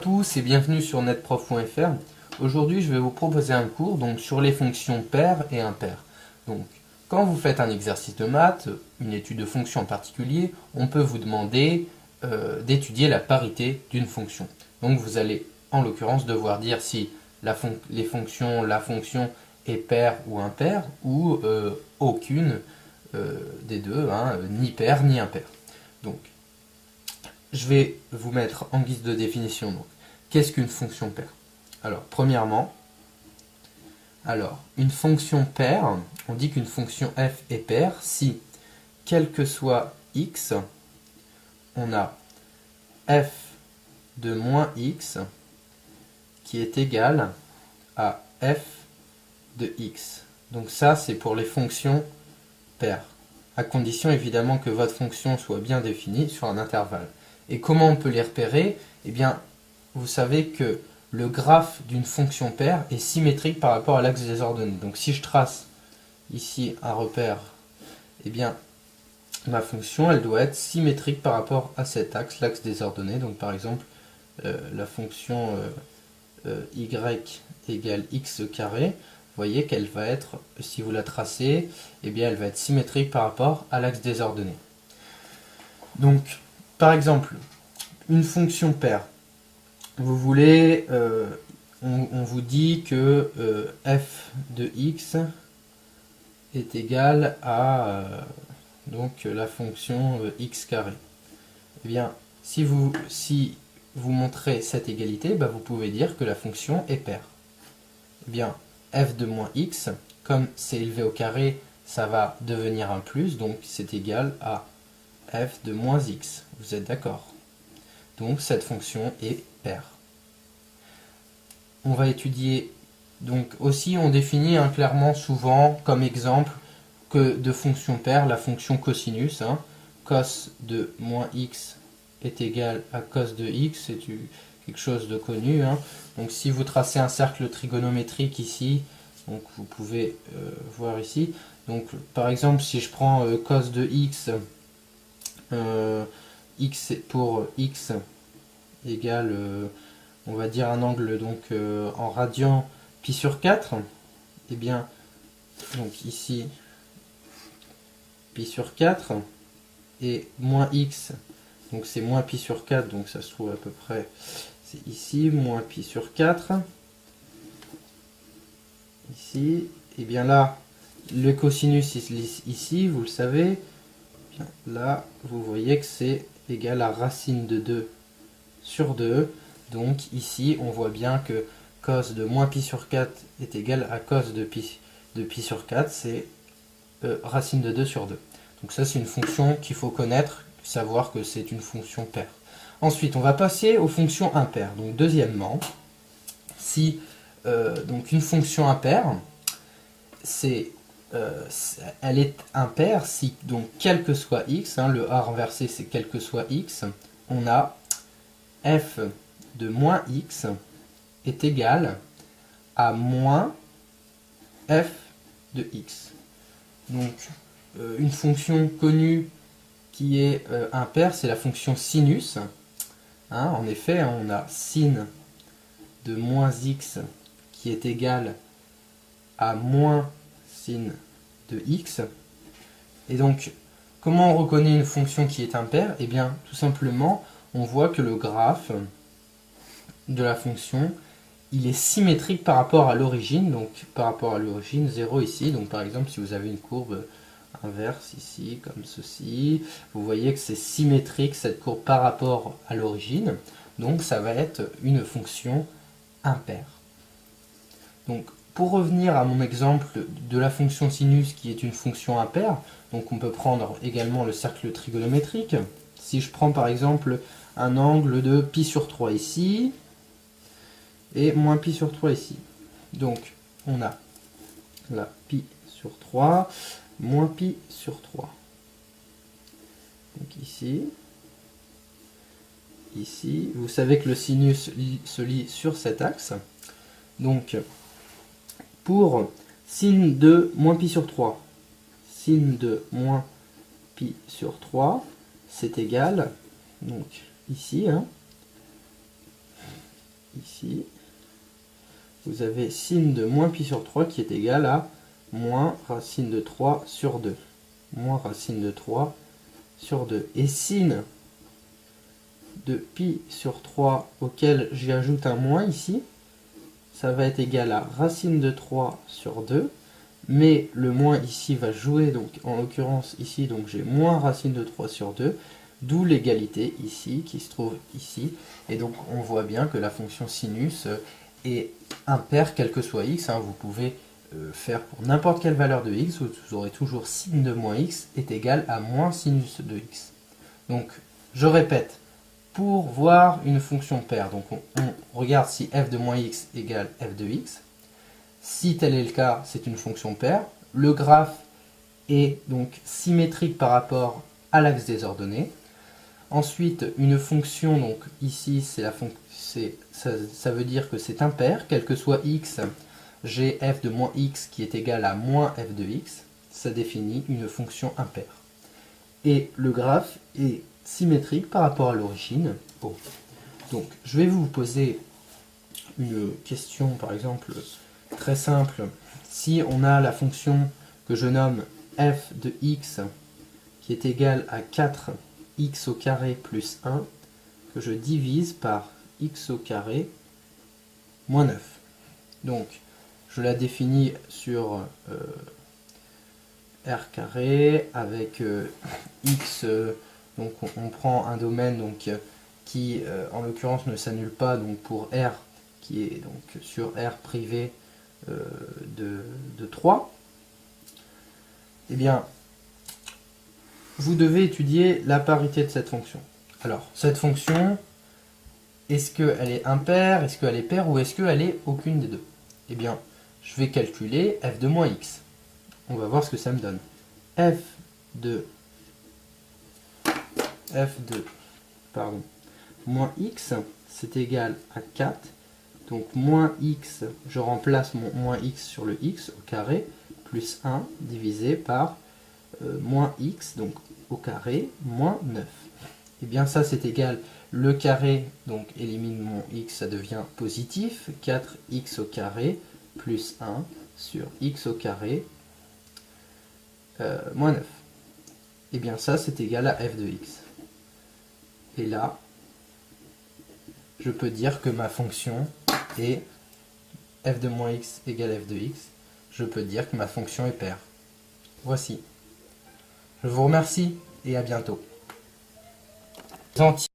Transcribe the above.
Tous et bienvenue sur netprof.fr. Aujourd'hui, je vais vous proposer un cours sur les fonctions paires et impaires. Donc, quand vous faites un exercice de maths, une étude de fonction en particulier, on peut vous demander d'étudier la parité d'une fonction. Donc, vous allez en l'occurrence devoir dire si la fonction est paire ou impaire, ou aucune des deux, ni paire ni impaire. Donc, je vais vous mettre en guise de définition. Qu'est-ce qu'une fonction paire? Alors, premièrement, une fonction paire, on dit qu'une fonction f est paire si, quel que soit x, on a f de moins x qui est égal à f de x. Donc ça, c'est pour les fonctions paires, à condition évidemment que votre fonction soit bien définie sur un intervalle. Et comment on peut les repérer? Eh bien, vous savez que le graphe d'une fonction paire est symétrique par rapport à l'axe des ordonnées. Donc si je trace ici un repère, eh bien, ma fonction, elle doit être symétrique par rapport à cet axe, l'axe des ordonnées. Donc par exemple, la fonction y égale x carré, vous voyez qu'elle va être, si vous la tracez, eh bien, elle va être symétrique par rapport à l'axe des ordonnées. Donc, par exemple, une fonction paire, vous voulez, on vous dit que f de x est égal à donc la fonction x carré. Eh bien, si vous montrez cette égalité, vous pouvez dire que la fonction est paire. Eh bien, f de moins x, comme c'est élevé au carré, ça va devenir un plus, donc c'est égal à f de moins x. Vous êtes d'accord? Donc cette fonction est paire. On va étudier, donc aussi on définit clairement souvent comme exemple que de fonction paire la fonction cosinus. Cos de moins x est égal à cos de x, c'est quelque chose de connu. Donc si vous tracez un cercle trigonométrique ici, donc vous pouvez voir ici. Donc par exemple si je prends cos de x, x pour x égale, on va dire un angle en radian pi sur 4, et bien donc ici pi sur 4 et moins x, donc c'est moins pi sur 4, donc ça se trouve à peu près, c'est ici, moins pi sur 4, ici, et bien là, le cosinus ici, vous le savez, bien là, vous voyez que c'est égal à racine de 2 sur 2, donc ici, on voit bien que cos de moins pi sur 4 est égal à cos de pi sur 4, c'est racine de 2 sur 2. Donc ça, c'est une fonction qu'il faut connaître, savoir que c'est une fonction paire. Ensuite, on va passer aux fonctions impaires. Donc deuxièmement, si donc une fonction impaire, elle est impaire si, donc quel que soit x, le a renversé c'est quel que soit x, on a f de moins x est égal à moins f de x. Donc une fonction connue qui est impaire, c'est la fonction sinus. En effet, on a sin de moins x qui est égal à moins sin de x. Et donc, comment on reconnaît une fonction qui est impaire? Eh bien, tout simplement, on voit que le graphe de la fonction, il est symétrique par rapport à l'origine, donc par rapport à l'origine 0 ici. Donc par exemple, si vous avez une courbe inverse ici, comme ceci, vous voyez que c'est symétrique cette courbe par rapport à l'origine, donc ça va être une fonction impaire. Donc pour revenir à mon exemple de la fonction sinus qui est une fonction impaire, donc on peut prendre également le cercle trigonométrique. Si je prends par exemple un angle de pi sur 3 ici, et moins pi sur 3 ici. Donc on a là pi sur 3, moins pi sur 3. Donc ici, vous savez que le sinus se lie sur cet axe. Donc pour sin de moins pi sur 3, sin de moins pi sur 3, c'est égal, donc ici, ici, vous avez sin de moins pi sur 3 qui est égal à moins racine de 3 sur 2. Moins racine de 3 sur 2. Et sin de pi sur 3 auquel j'y ajoute un moins ici, ça va être égal à racine de 3 sur 2. Mais le moins ici va jouer, donc en l'occurrence ici, donc j'ai moins racine de 3 sur 2. D'où l'égalité ici, qui se trouve ici. Et donc on voit bien que la fonction sinus est impaire quel que soit x. Vous pouvez faire pour n'importe quelle valeur de x, vous aurez toujours sin de moins x est égal à moins sinus de x. Donc je répète, pour voir une fonction paire, donc on regarde si f de moins x égale f de x. Si tel est le cas, c'est une fonction paire. Le graphe est donc symétrique par rapport à l'axe des ordonnées. Ensuite, une fonction, donc ici, ça veut dire que c'est impair, quel que soit x, j'ai f de moins x qui est égal à moins f de x. Ça définit une fonction impaire. Et le graphe est symétrique par rapport à l'origine. Bon. Donc, je vais vous poser une question, par exemple, très simple. Si on a la fonction que je nomme f de x qui est égale à 4x au carré plus 1, que je divise par x au carré moins 9. Donc, je la définis sur r carré avec x, donc on prend un domaine donc, qui en l'occurrence ne s'annule pas, donc pour r qui est donc sur r privé de 3, eh bien, vous devez étudier la parité de cette fonction. Alors, cette fonction, est-ce qu'elle est impaire, est-ce qu'elle est paire, ou est-ce qu'elle est aucune des deux? Eh bien, je vais calculer f de moins x. On va voir ce que ça me donne. f de moins x, c'est égal à 4. Donc moins x, je remplace mon moins x sur le x au carré, plus 1 divisé par moins x, donc au carré, moins 9. Et bien ça c'est égal, le carré, donc élimine mon x, ça devient positif, 4x au carré, plus 1 sur x au carré, moins 9. Et bien ça c'est égal à f de x. Et là, je peux dire que ma fonction est f de moins x égale f de x. Je peux dire que ma fonction est paire. Voici. Je vous remercie et à bientôt.